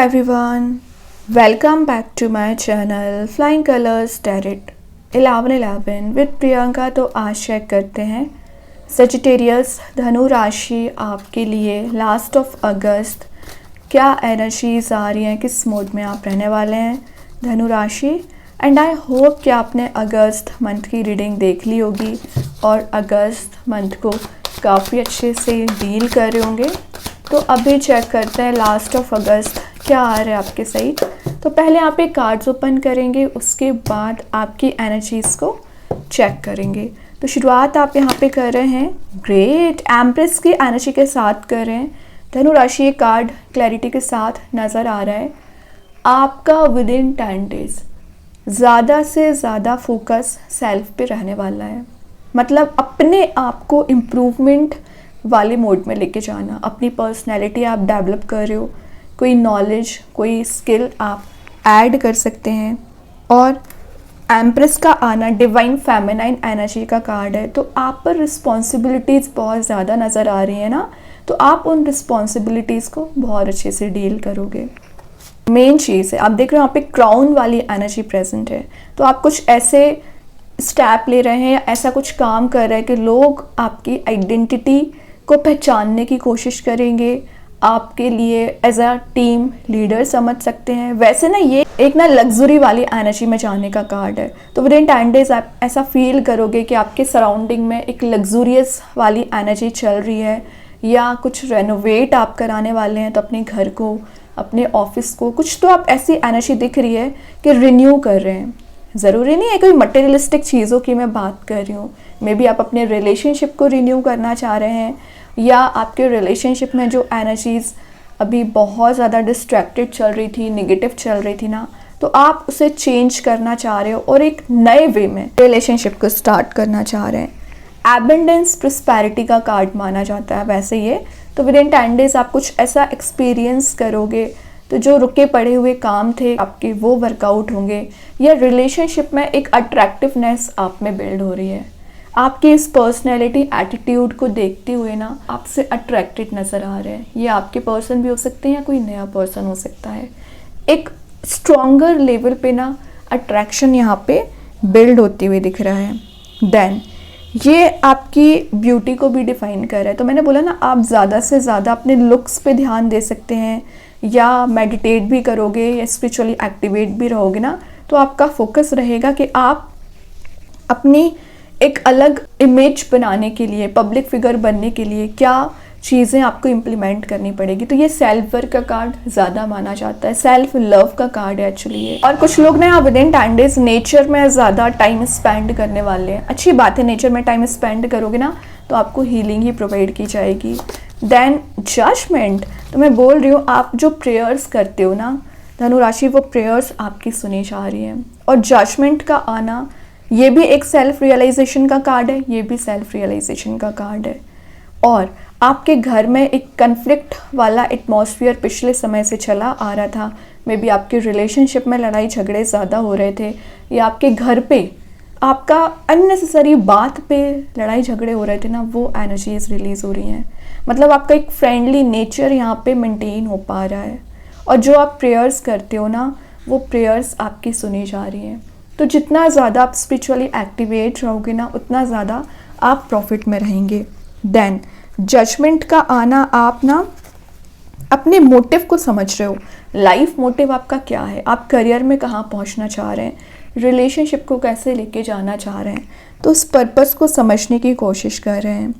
everyone, welcome back to my channel Flying Colors Tarot 1111 with Priyanka. तो आज check करते हैं सजिटेरियस धनु राशि आपके लिए लास्ट ऑफ अगस्त क्या एनर्जीज आ रही हैं, किस मोड में आप रहने वाले हैं धनु राशि। एंड आई होप कि आपने अगस्त मंथ की रीडिंग देख ली होगी और अगस्त मंथ को काफ़ी अच्छे से डील कर रहे होंगे। तो अभी चेक करते हैं लास्ट ऑफ अगस्त क्या आ रहा है आपके साइड। तो पहले आप एक कार्ड्स ओपन करेंगे, उसके बाद आपकी एनर्जीज़ को चेक करेंगे। तो शुरुआत आप यहाँ पे कर रहे हैं ग्रेट एम्प्रेस की एनर्जी के साथ कर रहे हैं। धनु राशि कार्ड क्लैरिटी के साथ नज़र आ रहा है। आपका विद इन 10 डेज ज़्यादा से ज़्यादा फोकस सेल्फ पे रहने वाला है, मतलब अपने आप को इम्प्रूवमेंट वाले मोड में लेके जाना। अपनी पर्सनैलिटी आप डेवलप कर रहे हो, कोई नॉलेज कोई स्किल आप ऐड कर सकते हैं। और एम्प्रेस का आना डिवाइन फेमिनाइन एनर्जी का कार्ड है, तो आप पर रिस्पॉन्सिबिलिटीज़ बहुत ज़्यादा नज़र आ रही हैं ना, तो आप उन रिस्पॉन्सिबिलिटीज़ को बहुत अच्छे से डील करोगे। मेन चीज़ है आप देख रहे हो यहाँ पे क्राउन वाली एनर्जी प्रेजेंट है, तो आप कुछ ऐसे स्टेप ले रहे हैं या ऐसा कुछ काम कर रहे हैं कि लोग आपकी आइडेंटिटी को पहचानने की कोशिश करेंगे, आपके लिए एज अ टीम लीडर समझ सकते हैं। वैसे ना ये एक ना लग्जरी वाली एनर्जी में जाने का कार्ड है, तो विद इन 10 डेज आप ऐसा फील करोगे कि आपके सराउंडिंग में एक लग्जूरियस वाली एनर्जी चल रही है, या कुछ रेनोवेट आप कराने वाले हैं तो अपने घर को अपने ऑफिस को कुछ तो आप ऐसी एनर्जी दिख रही है कि रिन्यू कर रहे हैं। ज़रूरी नहीं है कोई मटेरियलिस्टिक चीज़ों की मैं बात कर रही हूँ, मे बी आप अपने रिलेशनशिप को रिन्यू करना चाह रहे हैं, या आपके रिलेशनशिप में जो एनर्जीज़ अभी बहुत ज़्यादा डिस्ट्रैक्टेड चल रही थी, नेगेटिव चल रही थी ना, तो आप उसे चेंज करना चाह रहे हो और एक नए वे में रिलेशनशिप को स्टार्ट करना चाह रहे हैं। एबंडेंस प्रॉस्पेरिटी का कार्ड माना जाता है वैसे ये। तो विद इन 10 डेज आप कुछ ऐसा एक्सपीरियंस करोगे, तो जो रुके पड़े हुए काम थे आपके वो वर्कआउट होंगे, या रिलेशनशिप में एक अट्रैक्टिवनेस आप में बिल्ड हो रही है। आपकी इस पर्सनैलिटी एटीट्यूड को देखते हुए ना आपसे अट्रैक्टेड नज़र आ रहे हैं। ये आपके पर्सन भी हो सकते हैं या कोई नया पर्सन हो सकता है। एक स्ट्रॉन्गर लेवल पे ना अट्रैक्शन यहाँ पे बिल्ड होती हुई दिख रहा है। देन ये आपकी ब्यूटी को भी डिफाइन कर रहा है। तो मैंने बोला ना आप ज़्यादा से ज़्यादा अपने लुक्स पे ध्यान दे सकते हैं, या मेडिटेट भी करोगे या स्पिरिचुअली एक्टिवेट भी रहोगे ना, तो आपका फोकस रहेगा कि आप अपनी एक अलग इमेज बनाने के लिए, पब्लिक फिगर बनने के लिए क्या चीज़ें आपको इम्प्लीमेंट करनी पड़ेगी। तो ये सेल्फ वर्क का कार्ड ज़्यादा माना जाता है, सेल्फ लव का कार्ड है एक्चुअली ये। और कुछ लोग ना विद इन 10 डेज नेचर में ज़्यादा टाइम स्पेंड करने वाले हैं। अच्छी बात है, नेचर में टाइम स्पेंड करोगे ना तो आपको हीलिंग ही प्रोवाइड की जाएगी। देन जजमेंट, तो मैं बोल रही हूँ आप जो प्रेयर्स करते हो ना धनु राशि, वो प्रेयर्स आपकी सुनी जा रही हैं। और जजमेंट का आना ये भी एक सेल्फ रियलाइजेशन का कार्ड है, ये भी सेल्फ रियलाइजेशन का कार्ड है। और आपके घर में एक कन्फ्लिक्ट वाला एटमॉस्फेयर पिछले समय से चला आ रहा था, मे बी आपके रिलेशनशिप में लड़ाई झगड़े ज़्यादा हो रहे थे, या आपके घर पे आपका अननेसेसरी बात पे लड़ाई झगड़े हो रहे थे ना, वो एनर्जीज रिलीज़ हो रही हैं। मतलब आपका एक फ्रेंडली नेचर यहाँ पे मेंटेन हो पा रहा है, और जो आप प्रेयर्स करते हो ना वो प्रेयर्स आपकी सुनी जा रही हैं। तो जितना ज़्यादा आप स्पिरिचुअली एक्टिवेट रहोगे ना उतना ज़्यादा आप प्रॉफिट में रहेंगे। देन जजमेंट का आना, आप ना अपने मोटिव को समझ रहे हो, लाइफ मोटिव आपका क्या है, आप करियर में कहाँ पहुँचना चाह रहे हैं, रिलेशनशिप को कैसे लेके जाना चाह रहे हैं, तो उस पर्पस को समझने की कोशिश कर रहे हैं।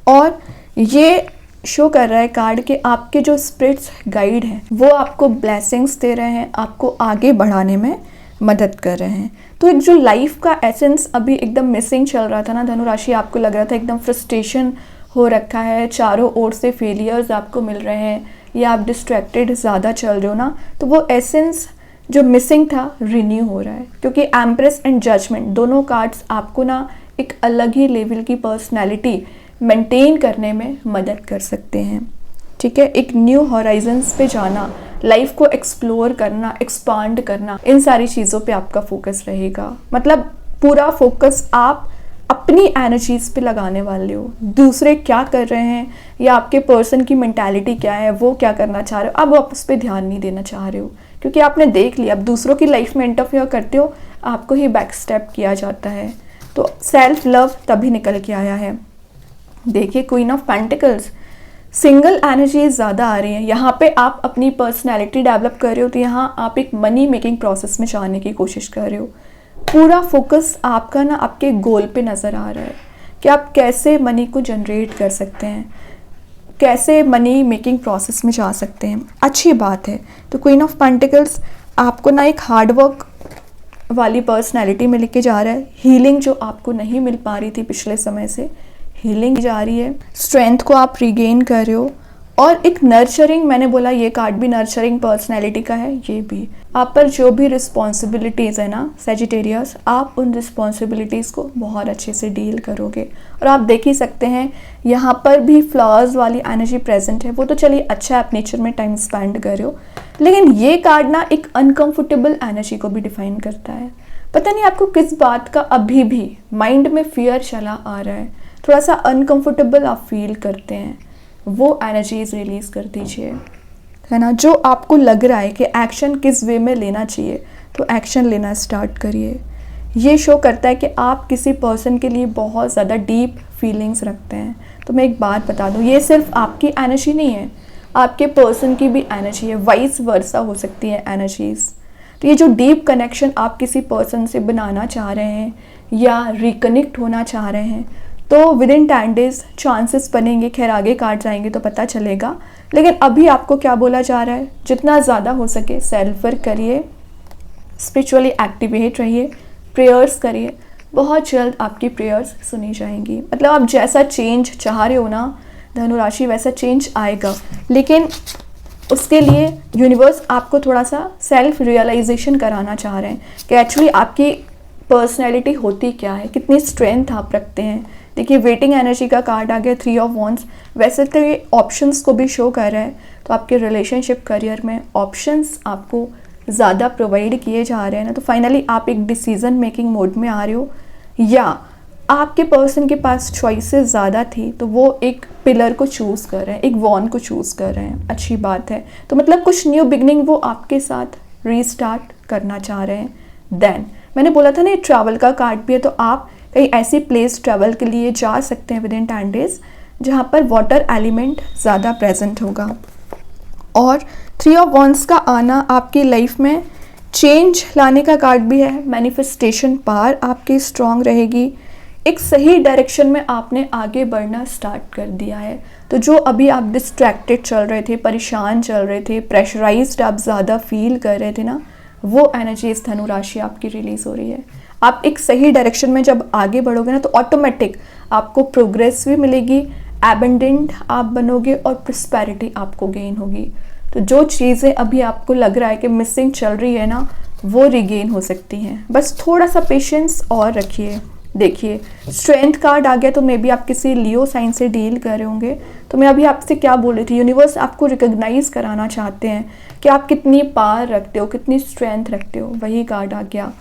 और ये शो कर रहा है कार्ड कि आपके जो स्पिरिट्स गाइड हैं वो आपको ब्लेसिंग्स दे रहे हैं, आपको आगे बढ़ाने में मदद कर रहे हैं। तो एक जो लाइफ का एसेंस अभी एकदम मिसिंग चल रहा था ना धनु राशि, आपको लग रहा था एकदम फ्रस्ट्रेशन हो रखा है, चारों ओर से फेलियर्स आपको मिल रहे हैं, या आप डिस्ट्रैक्टेड ज़्यादा चल रहे हो ना, तो वो एसेंस जो मिसिंग था रिन्यू हो रहा है। क्योंकि एम्प्रेस एंड जजमेंट दोनों कार्ड्स आपको ना एक अलग ही लेवल की पर्सनैलिटी मेंटेन करने में मदद कर सकते हैं। ठीक है, एक न्यू हॉराइजन्स पे जाना, लाइफ को एक्सप्लोर करना, एक्सपांड करना, इन सारी चीज़ों पे आपका फोकस रहेगा। मतलब पूरा फोकस आप अपनी एनर्जीज पे लगाने वाले हो। दूसरे क्या कर रहे हैं या आपके पर्सन की मेंटालिटी क्या है, वो क्या करना चाह रहे हो, अब आप उस पर ध्यान नहीं देना चाह रहे हो, क्योंकि आपने देख लिया अब दूसरों की लाइफ में इंटरफेयर करते हो, आपको ही बैक स्टेप किया जाता है। तो सेल्फ लव तभी निकल के आया है। देखिए queen of pentacles, single energy ज़्यादा आ रही है यहाँ पे। आप अपनी पर्सनैलिटी डेवलप कर रहे हो, तो यहाँ आप एक मनी मेकिंग प्रोसेस में जाने की कोशिश कर रहे हो। पूरा फोकस आपका ना आपके गोल पे नज़र आ रहा है कि आप कैसे मनी को जनरेट कर सकते हैं, कैसे मनी मेकिंग प्रोसेस में जा सकते हैं। अच्छी बात है। तो क्वीन ऑफ पेंटिकल्स आपको ना एक हार्ड वर्क वाली पर्सनैलिटी में लेके जा रहा है। हीलिंग जो आपको नहीं मिल पा रही थी पिछले समय से, हीलिंग जा रही है। स्ट्रेंथ को आप रिगेन कर रहे हो, और एक नर्चरिंग, मैंने बोला ये कार्ड भी नर्चरिंग पर्सनैलिटी का है। ये भी आप पर जो भी रिस्पॉन्सिबिलिटीज़ है ना सेजिटेरियस, आप उन रिस्पॉन्सिबिलिटीज़ को बहुत अच्छे से डील करोगे। और आप देख ही सकते हैं यहाँ पर भी फ्लावर्स वाली एनर्जी प्रेजेंट है। वो तो चलिए अच्छा है, आप नेचर में टाइम स्पेंड कर रहे हो, लेकिन ये कार्ड ना एक अनकम्फर्टेबल एनर्जी को भी डिफाइन करता है। पता नहीं आपको किस बात का अभी भी माइंड में फियर चला आ रहा है, थोड़ा सा अनकम्फर्टेबल आप फील करते हैं, वो एनर्जीज रिलीज़ कर दीजिए, है ना। जो आपको लग रहा है कि एक्शन किस वे में लेना चाहिए, तो एक्शन लेना स्टार्ट करिए। ये शो करता है कि आप किसी पर्सन के लिए बहुत ज़्यादा डीप फीलिंग्स रखते हैं। तो मैं एक बात बता दूँ, ये सिर्फ आपकी एनर्जी नहीं है, आपके पर्सन की भी एनर्जी है, वाइस वर्सा हो सकती है एनर्जीज़। तो ये जो डीप कनेक्शन आप किसी पर्सन से बनाना चाह रहे हैं या रिकनेक्ट होना चाह रहे हैं, तो विद इन 10 डेज चांसेस बनेंगे। खैर आगे कार्ड जाएंगे तो पता चलेगा, लेकिन अभी आपको क्या बोला जा रहा है, जितना ज़्यादा हो सके सेल्फ वर्क करिए, स्पिरिचुअली एक्टिवेट रहिए, प्रेयर्स करिए। बहुत जल्द आपकी प्रेयर्स सुनी जाएंगी। मतलब आप जैसा चेंज चाह रहे हो ना धनु राशि, वैसा चेंज आएगा, लेकिन उसके लिए यूनिवर्स आपको थोड़ा सा सेल्फ रियलाइजेशन कराना चाह रहे हैं कि एक्चुअली आपकी पर्सनैलिटी होती क्या है, कितनी स्ट्रेंथ आप रखते हैं। देखिए वेटिंग एनर्जी का कार्ड आ गया, 3 ऑफ वॉन्ड्स। वैसे तो ये ऑप्शंस को भी शो कर रहा है, तो आपके रिलेशनशिप करियर में ऑप्शंस आपको ज़्यादा प्रोवाइड किए जा रहे हैं ना, तो फाइनली आप एक डिसीजन मेकिंग मोड में आ रहे हो, या आपके पर्सन के पास चॉइसेस ज़्यादा थी तो वो एक पिलर को चूज़ कर रहे हैं, एक वॉन को चूज़ कर रहे हैं। अच्छी बात है। तो मतलब कुछ न्यू बिगनिंग वो आपके साथ रीस्टार्ट करना चाह रहे हैं। देन मैंने बोला था ना ये ट्रैवल का कार्ड भी है, तो आप कहीं ऐसी प्लेस ट्रैवल के लिए जा सकते हैं विद इन 10 डेज जहाँ पर वाटर एलिमेंट ज़्यादा प्रेजेंट होगा। और 3 ऑफ वॉन्ड्स का आना आपकी लाइफ में चेंज लाने का कार्ड भी है। मैनिफेस्टेशन पावर आपकी स्ट्रांग रहेगी, एक सही डायरेक्शन में आपने आगे बढ़ना स्टार्ट कर दिया है। तो जो अभी आप डिस्ट्रैक्टेड चल रहे थे, परेशान चल रहे थे, प्रेशराइज्ड आप ज़्यादा फील कर रहे थे ना, वो एनर्जीज धनु राशि आपकी रिलीज़ हो रही है। आप एक सही डायरेक्शन में जब आगे बढ़ोगे ना, तो ऑटोमेटिक आपको प्रोग्रेस भी मिलेगी, एबंडेंट आप बनोगे और प्रॉस्पेरिटी आपको गेन होगी। तो जो चीज़ें अभी आपको लग रहा है कि मिसिंग चल रही है ना, वो रिगेन हो सकती हैं। बस थोड़ा सा पेशेंस और रखिए। देखिए स्ट्रेंथ कार्ड आ गया, तो मे बी आप किसी लियो साइन से डील कर रहे होंगे। तो मैं अभी आपसे क्या बोल रही थी, यूनिवर्स आपको रिकॉग्नाइज कराना चाहते हैं कि आप कितनी पावर रखते हो, कितनी स्ट्रेंथ रखते हो। वही कार्ड आ गया।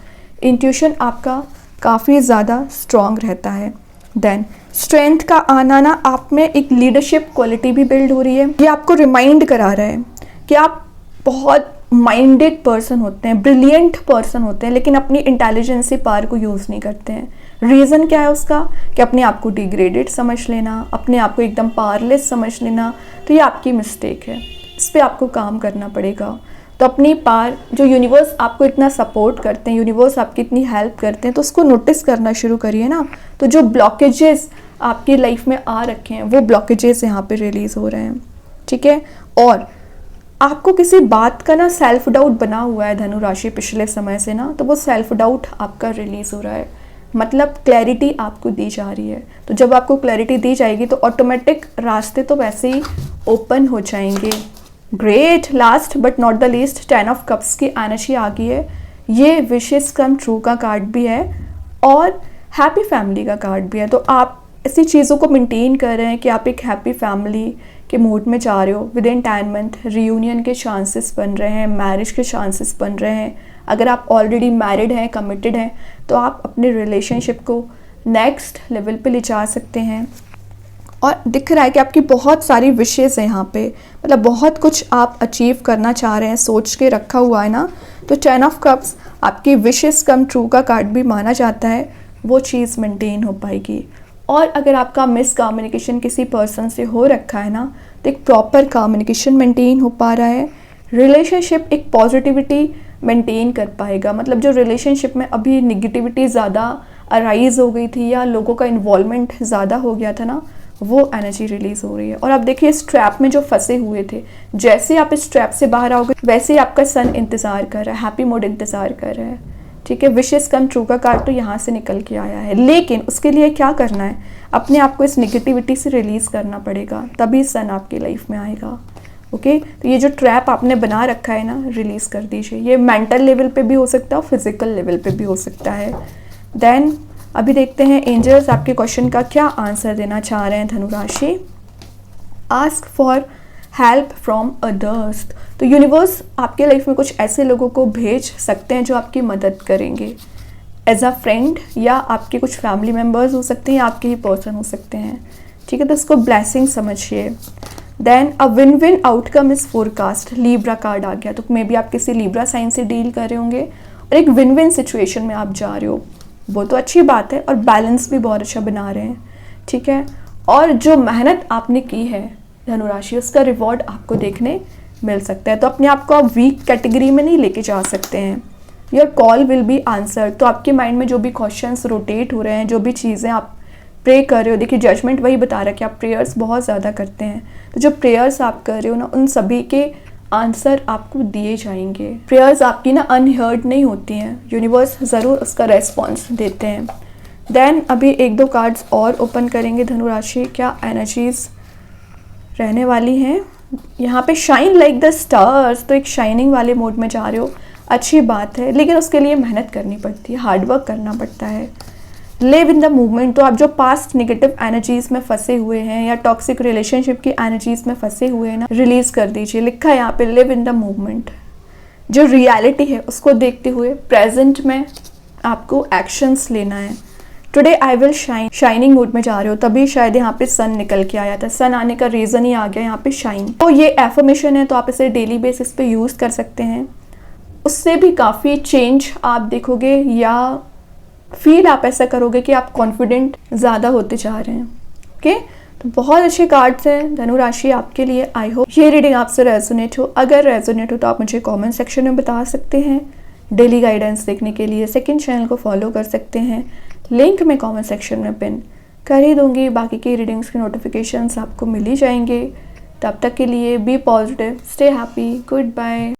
इंट्यूशन आपका काफ़ी ज़्यादा स्ट्रॉन्ग रहता है। देन स्ट्रेंथ का आना ना आप में एक लीडरशिप क्वालिटी भी बिल्ड हो रही है। ये आपको रिमाइंड करा रहा है कि आप बहुत माइंडेड पर्सन होते हैं, ब्रिलियंट पर्सन होते हैं, लेकिन अपनी इंटेलिजेंसी पावर को यूज़ नहीं करते हैं। रीज़न क्या है उसका, कि अपने आप को डिग्रेडेड समझ लेना, अपने आप को एकदम पावरलेस समझ लेना। तो ये आपकी मिस्टेक है, इस पर आपको काम करना पड़ेगा। तो अपनी पावर, जो यूनिवर्स आपको इतना सपोर्ट करते हैं, यूनिवर्स आपकी इतनी हेल्प करते हैं, तो उसको नोटिस करना शुरू करिए ना। तो जो ब्लॉकेजेस आपकी लाइफ में आ रखे हैं, वो ब्लॉकेजेस यहाँ पे रिलीज़ हो रहे हैं, ठीक है। और आपको किसी बात का ना सेल्फ डाउट बना हुआ है धनु राशि पिछले समय से ना, तो वो सेल्फ डाउट आपका रिलीज़ हो रहा है। मतलब क्लैरिटी आपको दी जा रही है। तो जब आपको क्लैरिटी दी जाएगी तो ऑटोमेटिक रास्ते तो वैसे ही ओपन हो जाएंगे। Great. Last but not the least 10 of cups की एनर्जी आ गई है। ये विशेस कम ट्रू का कार्ड भी है और हैप्पी फैमिली का कार्ड भी है। तो आप ऐसी चीज़ों को मेंटेन कर रहे हैं कि आप एक हैप्पी फैमिली के मूड में जा रहे हो। विद इन 10 मंथ रियूनियन के चांसेस बन रहे हैं, मैरिज के चांसेस बन रहे हैं। अगर आप ऑलरेडी मैरिड हैं, कमिटेड हैं, तो आप अपने रिलेशनशिप को नेक्स्ट लेवल पे ले जा सकते हैं। और दिख रहा है कि आपकी बहुत सारी विशेज़ हैं यहाँ पे, मतलब बहुत कुछ आप अचीव करना चाह रहे हैं, सोच के रखा हुआ है ना। तो 10 ऑफ कप्स आपकी विशेज़ कम ट्रू का कार्ड भी माना जाता है, वो चीज़ मेंटेन हो पाएगी। और अगर आपका मिस कम्युनिकेशन किसी पर्सन से हो रखा है ना, तो एक प्रॉपर कम्युनिकेशन मेंटेन हो पा रहा है। रिलेशनशिप एक पॉजिटिविटी मेंटेन कर पाएगा, मतलब जो रिलेशनशिप में अभी निगेटिविटी ज़्यादा अराइज हो गई थी या लोगों का इन्वॉल्वमेंट ज़्यादा हो गया था ना, वो एनर्जी रिलीज़ हो रही है। और आप देखिए इस ट्रैप में जो फंसे हुए थे, जैसे आप इस ट्रैप से बाहर आओगे वैसे ही आपका सन इंतज़ार कर रहा है, हैप्पी मूड इंतज़ार कर रहा है। ठीक है, विशेस कम ट्रू का कार्ड तो यहाँ से निकल के आया है, लेकिन उसके लिए क्या करना है, अपने आप को इस निगेटिविटी से रिलीज़ करना पड़ेगा, तभी सन आपकी लाइफ में आएगा। ओके, तो ये जो ट्रैप आपने बना रखा है ना, रिलीज़ कर दीजिए। ये मेंटल लेवल पे भी हो सकता है और फिजिकल लेवल पे भी हो सकता है। देन अभी देखते हैं एंजल्स आपके क्वेश्चन का क्या आंसर देना चाह रहे हैं धनु राशि। Ask for help from others. तो यूनिवर्स आपके लाइफ में कुछ ऐसे लोगों को भेज सकते हैं जो आपकी मदद करेंगे, एज अ फ्रेंड, या आपके कुछ फैमिली मेम्बर्स हो सकते हैं या आपके ही पर्सन हो सकते हैं। ठीक है, तो इसको ब्लेसिंग समझिए। Then a win win outcome is forecast, Libra card आ गया, तो मे बी आप किसी लीब्रा साइन से डील कर रहे होंगे और एक विन विन सिचुएशन में आप जा रहे हो, वो तो अच्छी बात है। और बैलेंस भी बहुत अच्छा बना रहे हैं। ठीक है, और जो मेहनत आपने की है धनुराशि, उसका रिवॉर्ड आपको देखने मिल सकता है। तो अपने आप को आप वीक कैटेगरी में नहीं लेके जा सकते हैं। Your call will be answer. तो आपके माइंड में जो भी क्वेश्चंस रोटेट हो रहे हैं, जो भी चीज़ें आप प्रे कर रहे हो, देखिए जजमेंट वही बता रहा है कि आप प्रेयर्स बहुत ज़्यादा करते हैं, तो जो प्रेयर्स आप कर रहे हो ना, उन सभी के आंसर आपको दिए जाएंगे। प्रेयर्स आपकी ना अनहर्ड नहीं होती हैं, यूनिवर्स ज़रूर उसका रेस्पॉन्स देते हैं। देन अभी एक दो कार्ड्स और ओपन करेंगे धनु राशि, क्या एनर्जीज रहने वाली हैं यहाँ पे। शाइन लाइक द स्टार्स, तो एक शाइनिंग वाले मोड में जा रहे हो, अच्छी बात है, लेकिन उसके लिए मेहनत करनी पड़ती है, हार्डवर्क करना पड़ता है। लिव इन द मूवमेंट, तो आप जो पास्ट नेगेटिव एनर्जीज में फंसे हुए हैं या टॉक्सिक रिलेशनशिप की एनर्जीज में फंसे हुए हैं ना, रिलीज कर दीजिए। लिखा है यहाँ पे लिव इन द मूवमेंट। जो रियलिटी है उसको देखते हुए प्रेजेंट में आपको एक्शंस लेना है। Today I will shine, shining mood में जा रहे हो, तभी शायद यहाँ पे सन निकल के आया था। सन आने का रीज़न ही आ गया यहाँ पे शाइन। तो ये एफर्मेशन है, तो आप इसे डेली बेसिस पे यूज़ कर सकते हैं। उससे भी काफ़ी चेंज आप देखोगे, या फील आप ऐसा करोगे कि आप कॉन्फिडेंट ज़्यादा होते जा रहे हैं। ओके, तो बहुत अच्छे कार्ड्स हैं धनु राशि आपके लिए। आई होप ये रीडिंग आपसे रेजोनेट हो। अगर रेजोनेट हो तो आप मुझे कमेंट सेक्शन में बता सकते हैं। डेली गाइडेंस देखने के लिए सेकंड चैनल को फॉलो कर सकते हैं, लिंक मैं कमेंट सेक्शन में पिन कर ही दूंगी। बाकी की रीडिंग्स के नोटिफिकेशंस आपको मिल ही जाएंगे। तब तक के लिए be positive, stay happy, good bye.